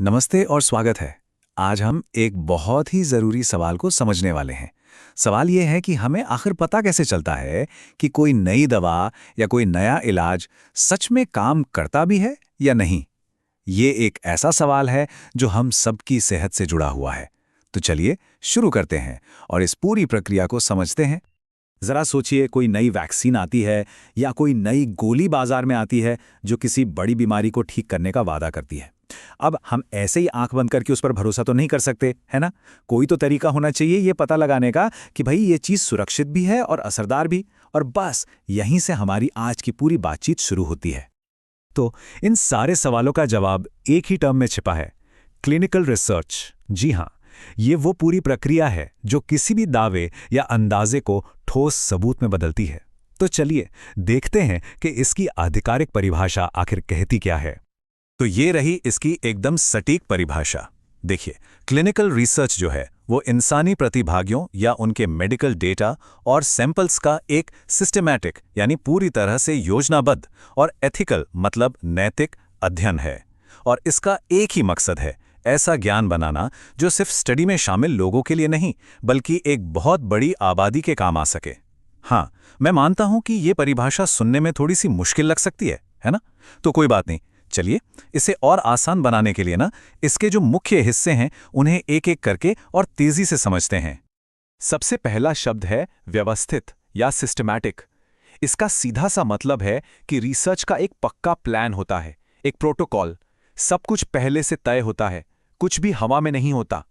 नमस्ते और स्वागत है। आज हम एक बहुत ही ज़रूरी सवाल को समझने वाले हैं। सवाल ये है कि हमें आखिर पता कैसे चलता है कि कोई नई दवा या कोई नया इलाज सच में काम करता भी है या नहीं। ये एक ऐसा सवाल है जो हम सबकी सेहत से जुड़ा हुआ है। तो चलिए शुरू करते हैं और इस पूरी प्रक्रिया को समझते हैं। ज़रा सोचिए, कोई नई वैक्सीन आती है या कोई नई गोली बाजार में आती है जो किसी बड़ी बीमारी को ठीक करने का वादा करती है। अब हम ऐसे ही आंख बंद करके उस पर भरोसा तो नहीं कर सकते, है ना? कोई तो तरीका होना चाहिए ये पता लगाने का कि भाई ये चीज़ सुरक्षित भी है और असरदार भी। और बस यहीं से हमारी आज की पूरी बातचीत शुरू होती है। तो इन सारे सवालों का जवाब एक ही टर्म में छिपा है: क्लिनिकल रिसर्च। जी हाँ, ये वो पूरी प्रक्रिया है जो किसी भी दावे या अंदाजे को ठोस सबूत में बदलती है। तो चलिए देखते हैं कि इसकी आधिकारिक परिभाषा आखिर कहती क्या है। तो ये रही इसकी एकदम सटीक परिभाषा। देखिए, क्लिनिकल रिसर्च जो है वो इंसानी प्रतिभागियों या उनके मेडिकल डेटा और सैंपल्स का एक सिस्टमैटिक यानी पूरी तरह से योजनाबद्ध और एथिकल मतलब नैतिक अध्ययन है। और इसका एक ही मकसद है, ऐसा ज्ञान बनाना जो सिर्फ स्टडी में शामिल लोगों के लिए नहीं बल्कि एक बहुत बड़ी आबादी के काम आ सके। हाँ, मैं मानता हूं कि ये परिभाषा सुनने में थोड़ी सी मुश्किल लग सकती है ना? तो कोई बात नहीं, चलिए इसे और आसान बनाने के लिए ना इसके जो मुख्य हिस्से हैं उन्हें एक एक करके और तेजी से समझते हैं। सबसे पहला शब्द है व्यवस्थित या सिस्टमैटिक। इसका सीधा सा मतलब है कि रिसर्च का एक पक्का प्लान होता है, एक प्रोटोकॉल। सब कुछ पहले से तय होता है, कुछ भी हवा में नहीं होता।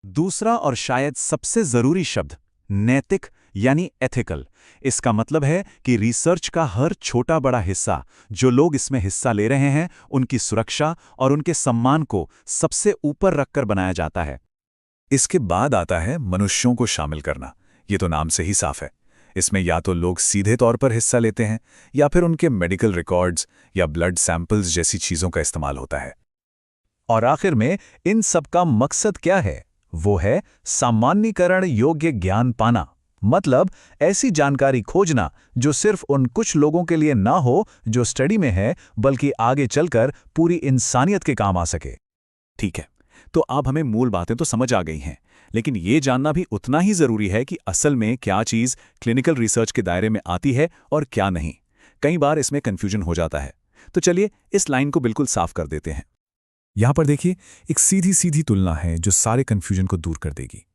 दूसरा और शायद सबसे जरूरी शब्द नैतिक यानी एथिकल। इसका मतलब है कि रिसर्च का हर छोटा बड़ा हिस्सा, जो लोग इसमें हिस्सा ले रहे हैं, उनकी सुरक्षा और उनके सम्मान को सबसे ऊपर रखकर बनाया जाता है। इसके बाद आता है मनुष्यों को शामिल करना। ये तो नाम से ही साफ है। इसमें या तो लोग सीधे तौर पर हिस्सा लेते हैं या फिर उनके मेडिकल रिकॉर्ड्स या ब्लड सैंपल्स जैसी चीजों का इस्तेमाल होता है। और आखिर में इन सब का मकसद क्या है? वो है सामान्यीकरण योग्य ज्ञान पाना। मतलब ऐसी जानकारी खोजना जो सिर्फ उन कुछ लोगों के लिए ना हो जो स्टडी में है, बल्कि आगे चलकर पूरी इंसानियत के काम आ सके। ठीक है, तो अब हमें मूल बातें तो समझ आ गई हैं, लेकिन ये जानना भी उतना ही जरूरी है कि असल में क्या चीज क्लिनिकल रिसर्च के दायरे में आती है और क्या नहीं। कई बार इसमें कंफ्यूजन हो जाता है। तो चलिए इस लाइन को बिल्कुल साफ कर देते हैं। यहां पर देखिए, एक सीधी सीधी तुलना है जो सारे कंफ्यूजन को दूर कर देगी।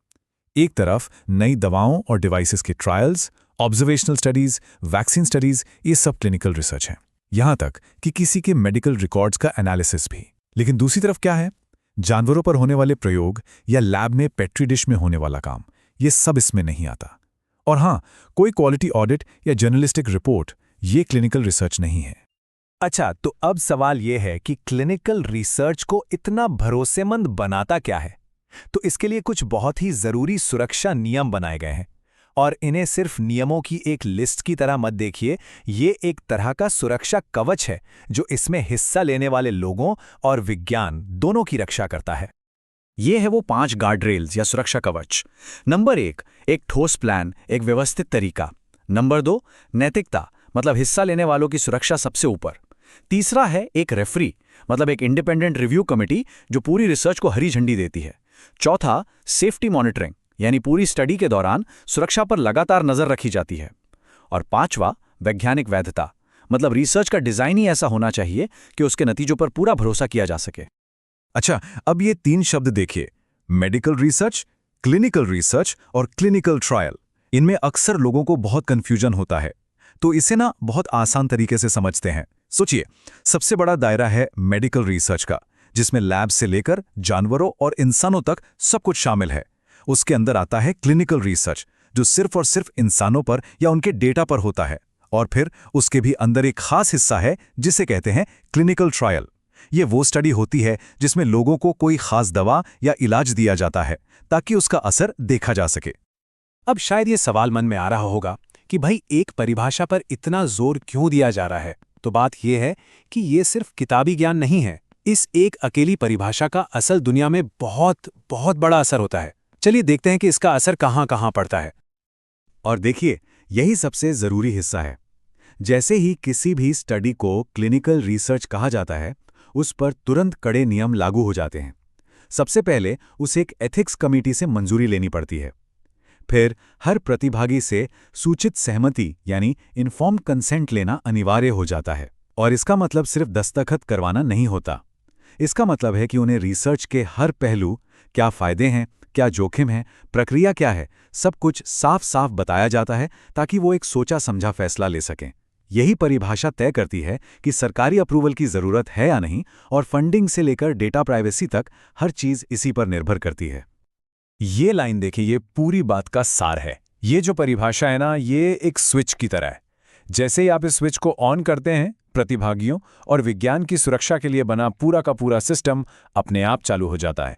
एक तरफ नई दवाओं और डिवाइसेस के trials, observational studies, vaccine studies, ये सब क्लिनिकल रिसर्च हैं। यहां तक कि किसी के मेडिकल रिकॉर्ड्स का एनालिसिस भी। लेकिन दूसरी तरफ क्या है? जानवरों पर होने वाले प्रयोग या लैब में पेट्री डिश में होने वाला काम, ये सब इसमें नहीं आता। और हां, कोई क्वालिटी ऑडिट या जर्नलिस्टिक रिपोर्ट, ये क्लिनिकल रिसर्च नहीं है। अच्छा, तो अब सवाल यह है कि क्लिनिकल रिसर्च को इतना भरोसेमंद बनाता क्या है? तो इसके लिए कुछ बहुत ही जरूरी सुरक्षा नियम बनाए गए हैं। और इन्हें सिर्फ नियमों की एक लिस्ट की तरह मत देखिए, ये एक तरह का सुरक्षा कवच है जो इसमें हिस्सा लेने वाले लोगों और विज्ञान दोनों की रक्षा करता है। ये है वो 5 गार्डरेल्स या सुरक्षा कवच। नंबर 1, एक ठोस प्लान, एक व्यवस्थित तरीका। नंबर 2, नैतिकता, मतलब हिस्सा लेने वालों की सुरक्षा सबसे ऊपर। तीसरा है एक रेफरी, मतलब एक इंडिपेंडेंट रिव्यू कमेटी जो पूरी रिसर्च को हरी झंडी देती है। चौथा, सेफ्टी मॉनिटरिंग, यानी पूरी स्टडी के दौरान सुरक्षा पर लगातार नजर रखी जाती है। और पांचवा, वैज्ञानिक वैधता, मतलब रिसर्च का डिजाइन ही ऐसा होना चाहिए कि उसके नतीजों पर पूरा भरोसा किया जा सके। अच्छा, अब ये 3 शब्द देखिए: मेडिकल रिसर्च, क्लिनिकल रिसर्च और क्लिनिकल ट्रायल। इनमें अक्सर लोगों को बहुत कंफ्यूजन होता है, तो इसे ना बहुत आसान तरीके से समझते हैं। सोचिए, सबसे बड़ा दायरा है मेडिकल रिसर्च का, जिसमें लैब से लेकर जानवरों और इंसानों तक सब कुछ शामिल है। उसके अंदर आता है क्लिनिकल रिसर्च, जो सिर्फ और सिर्फ इंसानों पर या उनके डेटा पर होता है। और फिर उसके भी अंदर एक खास हिस्सा है जिसे कहते हैं क्लिनिकल ट्रायल। ये वो स्टडी होती है जिसमें लोगों को कोई खास दवा या इलाज दिया जाता है ताकि उसका असर देखा जा सके। अब शायद ये सवाल मन में आ रहा होगा कि भाई एक परिभाषा पर इतना जोर क्यों दिया जा रहा है? तो बात यह है कि ये सिर्फ किताबी ज्ञान नहीं है। इस एक अकेली परिभाषा का असल दुनिया में बहुत बहुत बड़ा असर होता है। चलिए देखते हैं कि इसका असर कहां कहां पड़ता है। और देखिए, यही सबसे जरूरी हिस्सा है। जैसे ही किसी भी स्टडी को क्लिनिकल रिसर्च कहा जाता है, उस पर तुरंत कड़े नियम लागू हो जाते हैं। सबसे पहले उसे एक एथिक्स कमेटी से मंजूरी लेनी पड़ती है। फिर हर प्रतिभागी से सूचित सहमति यानी इन्फॉर्म्ड कंसेंट लेना अनिवार्य हो जाता है। और इसका मतलब सिर्फ दस्तखत करवाना नहीं होता। इसका मतलब है कि उन्हें रिसर्च के हर पहलू, क्या फायदे हैं, क्या जोखिम है, प्रक्रिया क्या है, सब कुछ साफ साफ बताया जाता है ताकि वो एक सोचा समझा फैसला ले सकें। यही परिभाषा तय करती है कि सरकारी अप्रूवल की ज़रूरत है या नहीं, और फंडिंग से लेकर डेटा प्राइवेसी तक हर चीज़ इसी पर निर्भर करती है। ये लाइन देखिए, ये पूरी बात का सार है। ये जो परिभाषा है ना, ये एक स्विच की तरह है। जैसे ही आप इस स्विच को ऑन करते हैं, प्रतिभागियों और विज्ञान की सुरक्षा के लिए बना पूरा का पूरा सिस्टम अपने आप चालू हो जाता है।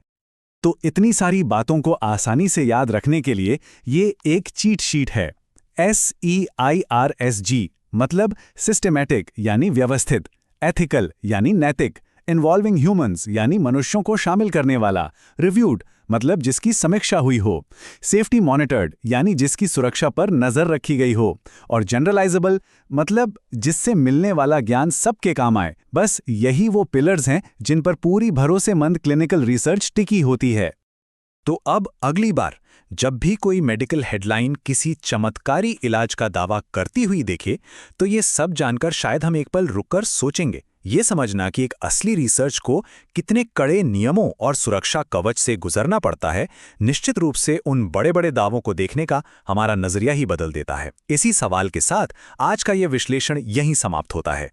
तो इतनी सारी बातों को आसानी से याद रखने के लिए ये एक चीट शीट है। SEIRSG मतलब सिस्टेमैटिक यानी व्यवस्थित, एथिकल यानी नैतिक, इन्वॉल्विंग ह्यूमंस यानी मनुष्यों को शामिल करने वाला, रिव्यूड मतलब जिसकी समीक्षा हुई हो, सेफ्टी मॉनिटर्ड यानी जिसकी सुरक्षा पर नजर रखी गई हो, और जनरलाइजेबल मतलब जिससे मिलने वाला ज्ञान सबके काम आए। बस यही वो पिलर्स हैं जिन पर पूरी भरोसेमंद क्लिनिकल रिसर्च टिकी होती है। तो अब अगली बार जब भी कोई मेडिकल हेडलाइन किसी चमत्कारी इलाज का दावा करती हुई देखे, तो ये सब जानकर शायद हम एक पल रुककर सोचेंगे। ये समझना कि एक असली रिसर्च को कितने कड़े नियमों और सुरक्षा कवच से गुजरना पड़ता है, निश्चित रूप से उन बड़े बड़े दावों को देखने का हमारा नजरिया ही बदल देता है। इसी सवाल के साथ आज का ये विश्लेषण यहीं समाप्त होता है।